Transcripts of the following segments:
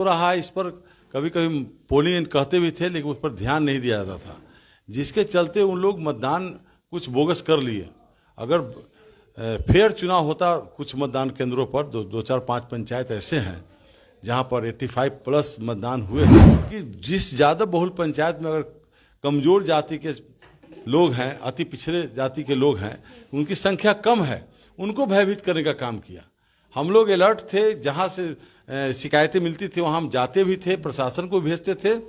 हो रहा है इस पर कभी कभी पोलिंग कहते भी थे, लेकिन उस पर ध्यान नहीं दिया जाता था, जिसके चलते उन लोग मतदान कुछ बोगस कर लिए। अगर फेयर चुनाव होता, कुछ मतदान केंद्रों पर दो चार पांच पंचायत ऐसे हैं जहां पर 85 प्लस मतदान हुए हैं कि जिस ज़्यादा बहुल पंचायत में अगर कमज़ोर जाति के लोग हैं, अति पिछड़े जाति के लोग हैं, उनकी संख्या कम है, उनको भयभीत करने का काम किया। हम लोग अलर्ट थे, जहां से शिकायतें मिलती थी वहां हम जाते भी थे, प्रशासन को भेजते थे।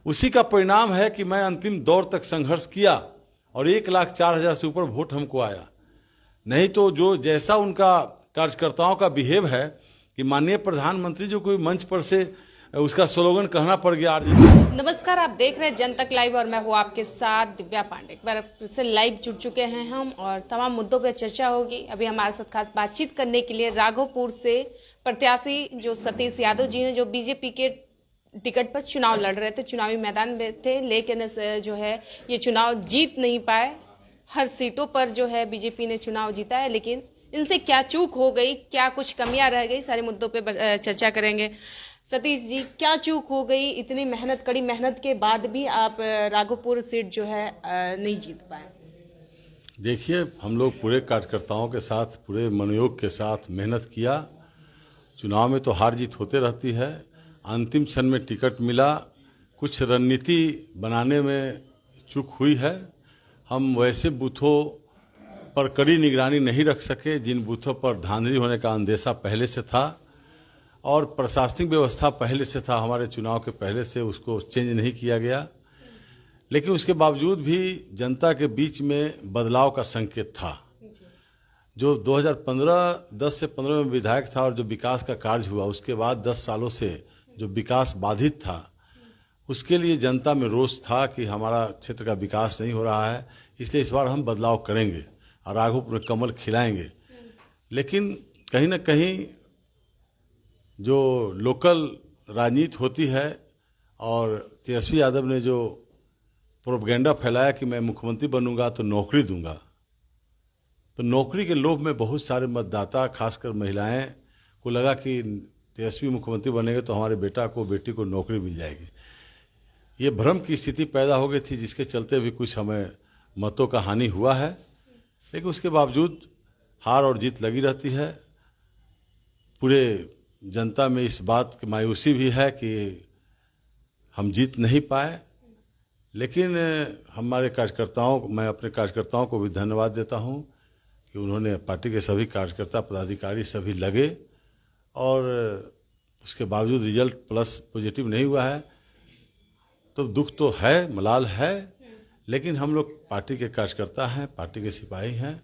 उसी का परिणाम है कि मैं अंतिम दौर तक संघर्ष किया और 1,04,000 से ऊपर वोट हमको आया। नहीं तो जो जैसा उनका कार्यकर्ताओं का बिहेव है कि माननीय प्रधानमंत्री जो कोई मंच पर से उसका स्लोगन कहना पड़ गया। नमस्कार, आप देख रहे हैं जनतक लाइव और मैं हूँ आपके साथ दिव्या पांडे। एक बार फिर से लाइव जुड़ चुके हैं हम और तमाम मुद्दों पर चर्चा होगी। अभी हमारे साथ खास बातचीत करने के लिए राघोपुर से प्रत्याशी जो सतीश यादव जी हैं, जो बीजेपी के टिकट पर चुनाव लड़ रहे थे, चुनावी मैदान में थे, लेकिन जो है ये चुनाव जीत नहीं पाए। हर सीटों पर जो है बीजेपी ने चुनाव जीता है, लेकिन इनसे क्या चूक हो गई, क्या कुछ कमियां रह गई, सारे मुद्दों पे चर्चा करेंगे। सतीश जी, क्या चूक हो गई? इतनी मेहनत, कड़ी मेहनत के बाद भी आप राघोपुर सीट जो है नहीं जीत पाए। देखिए, हम लोग पूरे कार्यकर्ताओं के साथ, पूरे मनोयोग के साथ मेहनत किया। चुनाव में तो हार जीत होते रहती है। अंतिम क्षण में टिकट मिला, कुछ रणनीति बनाने में चूक हुई है। हम वैसे बूथों पर कड़ी निगरानी नहीं रख सके जिन बूथों पर धांधली होने का अंदेशा पहले से था, और प्रशासनिक व्यवस्था पहले से था, हमारे चुनाव के पहले से उसको चेंज नहीं किया गया। लेकिन उसके बावजूद भी जनता के बीच में बदलाव का संकेत था। जो 10 से 15 में विधायक था और जो विकास का कार्य हुआ, उसके बाद 10 सालों से जो विकास बाधित था, उसके लिए जनता में रोष था कि हमारा क्षेत्र का विकास नहीं हो रहा है, इसलिए इस बार हम बदलाव करेंगे और राघोपुर में कमल खिलाएंगे। लेकिन कहीं ना कहीं जो लोकल राजनीति होती है, और तेजस्वी यादव ने जो प्रोपगेंडा फैलाया कि मैं मुख्यमंत्री बनूंगा तो नौकरी दूंगा, तो नौकरी के लोभ में बहुत सारे मतदाता, खासकर महिलाएं को लगा कि तेजस्वी मुख्यमंत्री बनेंगे तो हमारे बेटा को, बेटी को नौकरी मिल जाएगी। ये भ्रम की स्थिति पैदा हो गई थी, जिसके चलते भी कुछ हमें मतों का हानि हुआ है। लेकिन उसके बावजूद हार और जीत लगी रहती है। पूरे जनता में इस बात की मायूसी भी है कि हम जीत नहीं पाए। लेकिन हमारे कार्यकर्ताओं, मैं अपने कार्यकर्ताओं को भी धन्यवाद देता हूं कि उन्होंने, पार्टी के सभी कार्यकर्ता, पदाधिकारी सभी लगे, और उसके बावजूद रिजल्ट प्लस पॉजिटिव नहीं हुआ है। तो दुख तो है, मलाल है, लेकिन हम लोग पार्टी के कार्यकर्ता हैं, पार्टी के सिपाही हैं,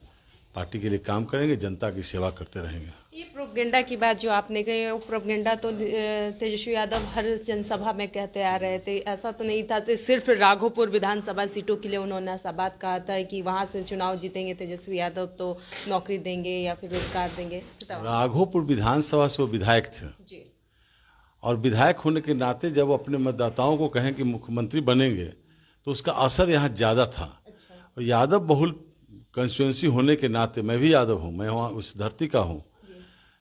पार्टी के लिए काम करेंगे, जनता की सेवा करते रहेंगे। ये प्रोपगेंडा की बात जो आपने कही, वो प्रोपगेंडा तो तेजस्वी यादव हर जनसभा में कहते आ रहे थे। ऐसा तो नहीं था तो सिर्फ राघोपुर विधानसभा सीटों के लिए उन्होंने ऐसा बात कहा था कि वहां से चुनाव जीतेंगे तेजस्वी यादव तो नौकरी देंगे या फिर रोजगार देंगे। राघोपुर विधानसभा से वो विधायक थे जी, और विधायक होने के नाते जब अपने मतदाताओं को कहें कि मुख्यमंत्री बनेंगे तो उसका असर यहाँ ज़्यादा था। और यादव बहुल कंस्टिट्यूंसी होने के नाते, मैं भी यादव हूँ, मैं वहाँ उस धरती का हूँ,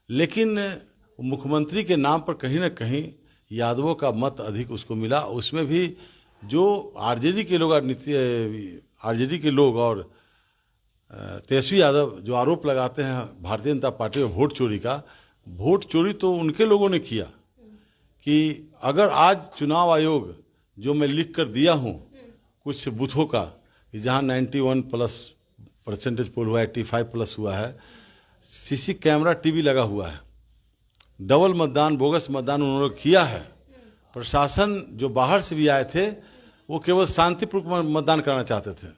लेकिन मुख्यमंत्री के नाम पर कहीं ना कहीं यादवों का मत अधिक उसको मिला। उसमें भी जो आरजेडी के लोग, आरजेडी के लोग और तेजस्वी यादव जो आरोप लगाते हैं भारतीय जनता पार्टी में वोट चोरी का, वोट चोरी तो उनके लोगों ने किया कि अगर आज चुनाव आयोग जो मैं लिख कर दिया हूँ कुछ बूथों का, कि जहाँ 91% पोल हुआ है, 85+ हुआ है, सीसी कैमरा, टीवी लगा हुआ है, डबल मतदान, बोगस मतदान उन्होंने किया है। प्रशासन जो बाहर से भी आए थे वो केवल शांतिपूर्वक मतदान करना चाहते थे,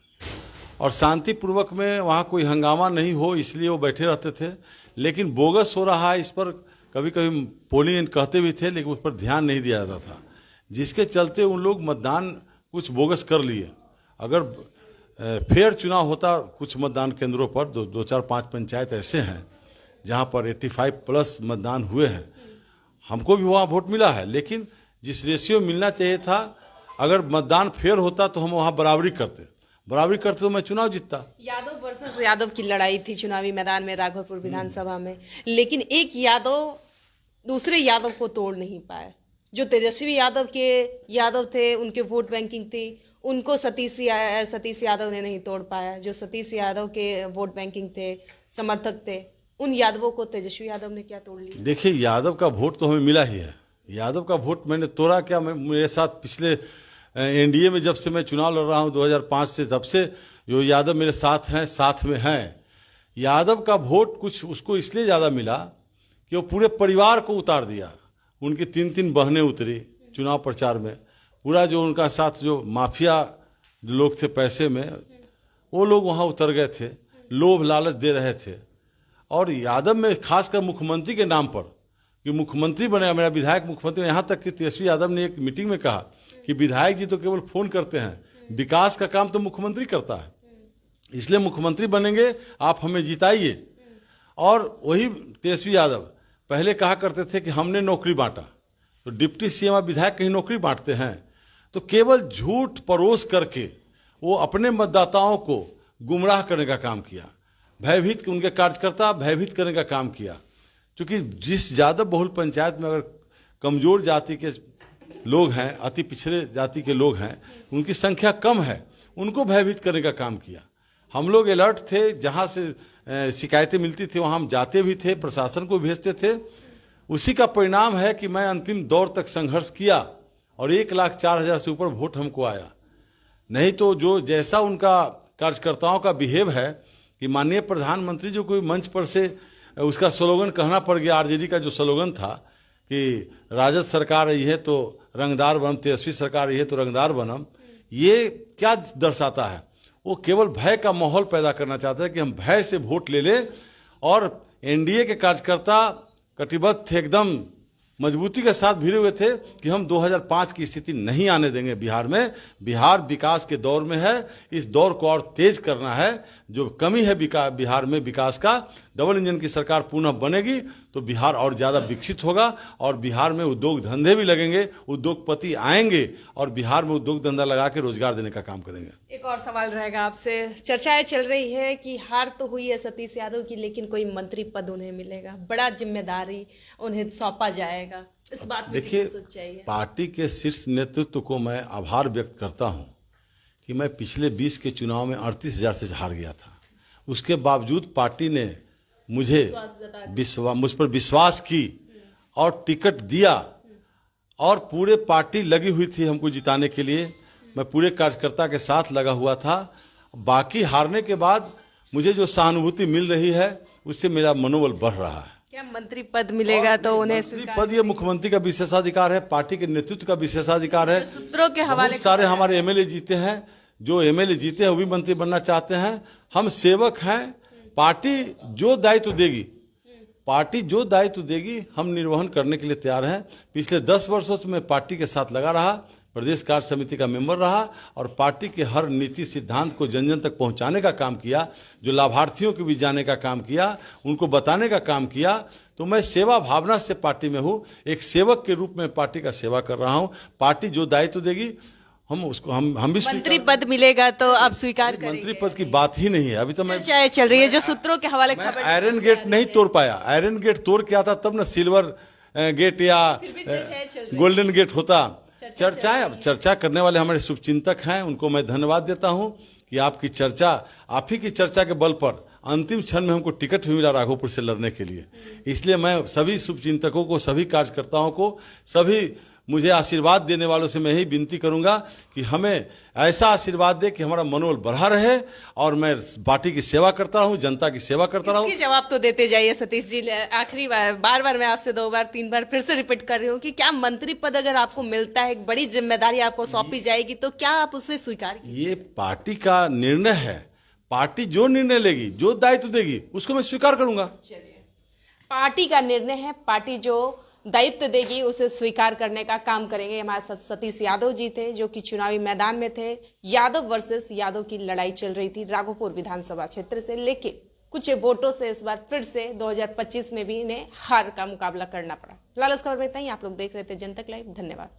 और शांतिपूर्वक में वहाँ कोई हंगामा नहीं हो इसलिए वो बैठे रहते थे। लेकिन बोगस हो रहा है इस पर कभी कभी पोलिंग कहते भी थे, लेकिन उस पर ध्यान नहीं दिया जाता था, जिसके चलते उन लोग मतदान कुछ बोगस कर लिए। अगर फेयर चुनाव होता, कुछ मतदान केंद्रों पर दो चार पांच पंचायत ऐसे हैं जहां पर 85+ मतदान हुए हैं, हमको भी वहां वोट मिला है। लेकिन जिस रेशियो मिलना चाहिए था, अगर मतदान फेयर होता तो हम वहां बराबरी करते तो मैं चुनाव जीतता। यादव वर्सेस यादव की लड़ाई थी चुनावी मैदान में राघोपुर विधानसभा में, लेकिन एक यादव दूसरे यादव को तोड़ नहीं पाए। जो तेजस्वी यादव थे, उनके वोट बैंकिंग थी, उनको सतीश यादव ने नहीं तोड़ पाया। जो सतीश यादव के वोट बैंकिंग थे, समर्थक थे, उन यादवों को तेजस्वी यादव ने क्या तोड़ लिया? देखिए, यादव का वोट तो हमें मिला ही है। यादव का वोट मैंने तोड़ा क्या? मेरे साथ पिछले एनडीए में जब से मैं चुनाव लड़ रहा हूँ 2005 से, तब से जो यादव मेरे साथ हैं, साथ में हैं। यादव का वोट कुछ उसको इसलिए ज़्यादा मिला कि वो पूरे परिवार को उतार दिया। उनकी 3 बहनें उतरी चुनाव प्रचार में। पूरा जो उनका साथ जो माफिया जो लोग थे पैसे में, वो लोग वहाँ उतर गए थे, लोभ लालच दे रहे थे। और यादव में खासकर मुख्यमंत्री के नाम पर कि मुख्यमंत्री बने, मेरा विधायक मुख्यमंत्री, यहाँ तक कि तेजस्वी यादव ने एक मीटिंग में कहा कि विधायक जी तो केवल फोन करते हैं, विकास का काम तो मुख्यमंत्री करता है, इसलिए मुख्यमंत्री बनेंगे, आप हमें जिताइए। और वही तेजस्वी यादव पहले कहा करते थे कि हमने नौकरी बांटा, तो डिप्टी सीएम और विधायक कहीं नौकरी बांटते हैं? तो केवल झूठ परोस करके वो अपने मतदाताओं को गुमराह करने का काम किया, भयभीत, उनके कार्यकर्ता भयभीत करने का काम किया। क्योंकि जिस यादव बहुल पंचायत में अगर कमजोर जाति के लोग हैं, अति पिछड़े जाति के लोग हैं, उनकी संख्या कम है, उनको भयभीत करने का काम किया। हम लोग अलर्ट थे, जहाँ से शिकायतें मिलती थी वहाँ हम जाते भी थे, प्रशासन को भेजते थे। उसी का परिणाम है कि मैं अंतिम दौर तक संघर्ष किया और 1,04,000 से ऊपर वोट हमको आया। नहीं तो जो जैसा उनका कार्यकर्ताओं का बिहेव है कि माननीय प्रधानमंत्री जो कोई मंच पर से उसका स्लोगन कहना पड़ गया, आरजेडी का जो स्लोगन था कि राजद सरकार रही है तो रंगदार बनम, तेजस्वी सरकार रही है तो रंगदार बनम, ये क्या दर्शाता है? वो केवल भय का माहौल पैदा करना चाहता है कि हम भय से वोट ले लें। और एनडीए के कार्यकर्ता कटिबद्ध थे, एकदम मजबूती के साथ भिड़े हुए थे कि हम 2005 की स्थिति नहीं आने देंगे बिहार में। बिहार विकास के दौर में है, इस दौर को और तेज करना है। जो कमी है बिहार में विकास का, डबल इंजन की सरकार पुनः बनेगी तो बिहार और ज़्यादा विकसित होगा और बिहार में उद्योग धंधे भी लगेंगे, उद्योगपति आएंगे और बिहार में उद्योग धंधा लगा के रोजगार देने का काम करेंगे। एक और सवाल रहेगा आपसे। चर्चाएं चल रही है कि हार तो हुई है सतीश यादव की, लेकिन कोई मंत्री पद उन्हें मिलेगा, बड़ा जिम्मेदारी उन्हें सौंपा जाएगा, इस बात में देखिए, कितनी सच्चाई है? पार्टी के शीर्ष नेतृत्व को मैं आभार व्यक्त करता हूं कि मैं पिछले 20 के चुनाव में 38,000 से हार गया था। उसके बावजूद पार्टी ने मुझे मुझ पर विश्वास की और टिकट दिया और पूरे पार्टी लगी हुई थी हमको जिताने के लिए। मैं पूरे कार्यकर्ता के साथ लगा हुआ था। बाकी हारने के बाद मुझे जो सहानुभूति मिल रही है उससे मेरा मनोबल बढ़ रहा है। क्या मंत्री पद मिलेगा तो उन्हें मंत्री पद ये मुख्यमंत्री का विशेषाधिकार है, पार्टी के नेतृत्व का विशेषाधिकार है। सूत्रों के हवाले बहुत सारे हमारे एमएलए जीते हैं, जो एमएलए जीते हैं वो भी मंत्री बनना चाहते हैं। हम सेवक हैं, पार्टी जो दायित्व देगी, पार्टी जो दायित्व देगी हम निर्वहन करने के लिए तैयार हैं। पिछले 10 वर्षों से मैं पार्टी के साथ लगा रहा, प्रदेश कार्य समिति का मेंबर रहा और पार्टी के हर नीति सिद्धांत को जन जन तक पहुंचाने का काम किया, जो लाभार्थियों के बीच जाने का काम किया, उनको बताने का काम किया। तो मैं सेवा भावना से पार्टी में हूँ, एक सेवक के रूप में पार्टी का सेवा कर रहा हूँ। पार्टी जो दायित्व देगी हम उसको हम भी मंत्री पद मिलेगा तो आप स्वीकार करेंगे? मंत्री पद की बात ही नहीं है अभी तो। मैं चर्चाएं चल रही है जो सूत्रों के हवाले मैं खबर आयरन गेट नहीं तोड़ पाया। आयरन गेट तोड़ के आता तब ना सिल्वर गेट या गोल्डन गेट होता। चर्चा करने वाले हमारे शुभचिंतक हैं, उनको मैं धन्यवाद देता हूं कि आपकी चर्चा, आप ही की चर्चा के बल पर अंतिम क्षण में हमको टिकट भी मिला राघोपुर से लड़ने के लिए। इसलिए मैं सभी शुभचिंतकों को, सभी कार्यकर्ताओं को, सभी मुझे आशीर्वाद देने वालों से मैं यही विनती करूंगा कि हमें ऐसा आशीर्वाद दे कि हमारा मनोबल बढ़ा रहे और मैं पार्टी की सेवा करता रहूं, जनता की सेवा करता रहूं। जवाब तो देते जाइए सतीश जी। आखिरी बार मैं आपसे 2 बार 3 बार फिर से रिपीट कर रही हूँ कि क्या मंत्री पद अगर आपको मिलता है, एक बड़ी जिम्मेदारी आपको सौंपी जाएगी, तो क्या आप उसे स्वीकार? ये पार्टी का निर्णय है, पार्टी जो निर्णय लेगी, जो दायित्व देगी, उसको मैं स्वीकार करूंगा। पार्टी का निर्णय है, पार्टी जो दायित्व देगी उसे स्वीकार करने का काम करेंगे। हमारे साथ सतीश यादव जी थे जो कि चुनावी मैदान में थे। यादव वर्सेस यादव की लड़ाई चल रही थी राघोपुर विधानसभा क्षेत्र से, लेकिन कुछ वोटों से इस बार फिर से 2025 में भी इन्हें हार का मुकाबला करना पड़ा। फिलहाल इस खबर में इतना ही। आप लोग देख रहे थे जनतक लाइव। धन्यवाद।